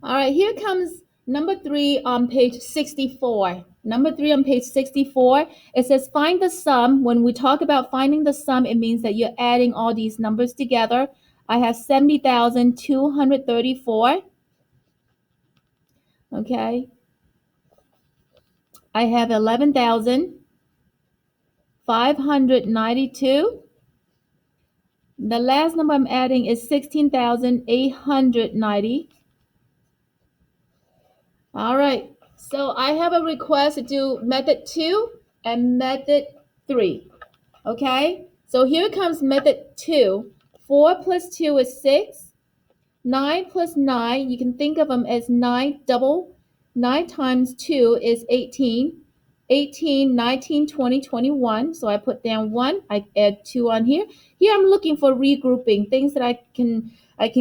All right, here comes number 3 on page 64. Number 3 on page 64, it says find the sum. When we talk about finding the sum, it means that you're adding all these numbers together. I have 70,234. Okay. I have 11,592. The last number I'm adding is 16,890. All right. So I have a request to do method 2 and method 3. Okay. So here comes method 2. 4 plus 2 is 6. 9 plus 9, you can think of them as 9 double. 9 times 2 is 18. 18, 19, 20, 21. So I put down 1. I add 2 on here. Here I'm looking for regrouping, things that I can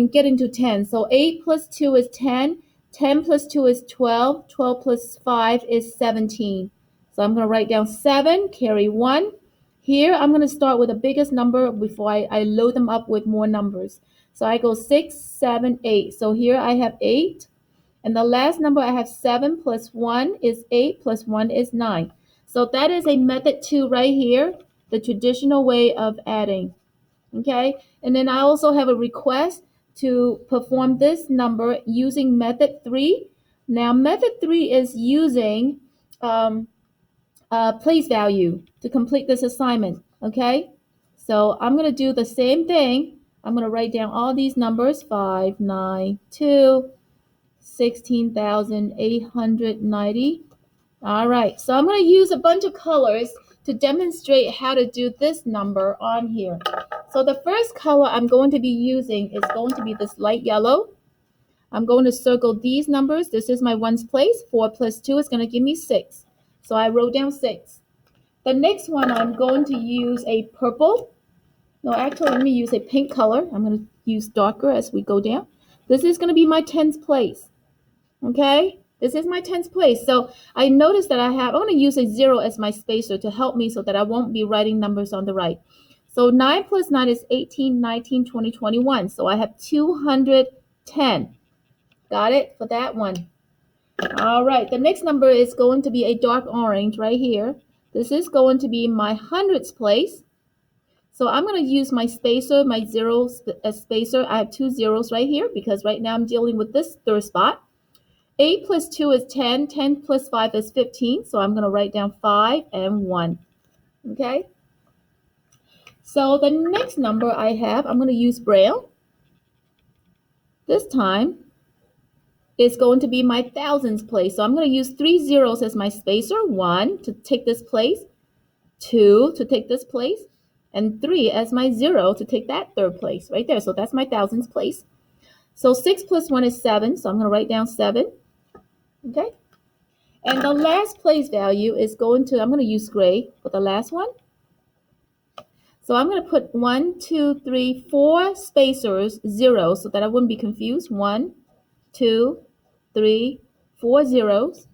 get into 10. So 8 plus 2 is 10. 10 plus 2 is 12. 12 plus 5 is 17. So I'm going to write down 7, carry 1. Here I'm going to start with the biggest number before I load them up with more numbers. So I go 6, 7, 8. So here I have 8. And the last number I have 7 plus 1 is 8 plus 1 is 9. So that is a method 2 right here, the traditional way of adding. Okay. And then I also have a request to perform this number using method 3. Now method 3 is using place value to complete this assignment. Okay. So I'm going to do the same thing. I'm going to write down all these numbers, 592, 16,890. All right, so I'm going to use a bunch of colors to demonstrate how to do this number on here. So the first color I'm going to be using is going to be this light yellow. I'm going to circle these numbers. This is my ones place. 4 plus 2 is going to give me 6. So I wrote down 6. The next one I'm going to use a purple. No, actually, let me use a pink color. I'm going to use darker as we go down. This is going to be my tens place. Okay, this is my tens place. So I noticed that I'm going to use a 0 as my spacer to help me so that I won't be writing numbers on the right. So 9 plus 9 is 18, 19, 20, 21. So I have 210. Got it for that one. All right, the next number is going to be a dark orange right here. This is going to be my hundreds place. So I'm going to use my spacer, my zero spacer. I have 2 zeros right here because right now I'm dealing with this third spot. 8 plus 2 is 10. 10 plus 5 is 15. So I'm going to write down 5 and 1. Okay. So the next number I have, I'm going to use Braille. This time, it's going to be my thousands place. So I'm going to use 3 zeros as my spacer. 1 to take this place. 2 to take this place. And 3 as my 0 to take that third place right there. So that's my thousands place. So 6 plus 1 is 7. So I'm going to write down 7. Okay. And the last place value is I'm going to use gray for the last one. So I'm going to put 1, 2, 3, 4 spacers, 0, so that I wouldn't be confused. 1, 2, 3, 4 zeros.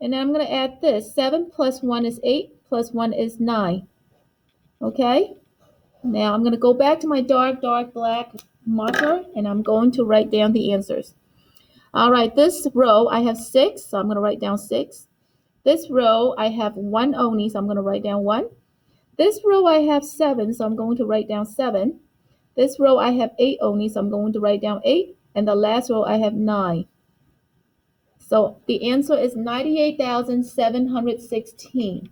And then I'm going to add this. 7 plus 1 is 8, plus 1 is 9. Okay? Now I'm going to go back to my dark black marker, and I'm going to write down the answers. All right, this row I have 6, so I'm going to write down 6. This row I have 1 only, so I'm going to write down 1. This row I have 7, so I'm going to write down 7. This row I have 8 only, so I'm going to write down 8. And the last row I have 9. So the answer is 98,716.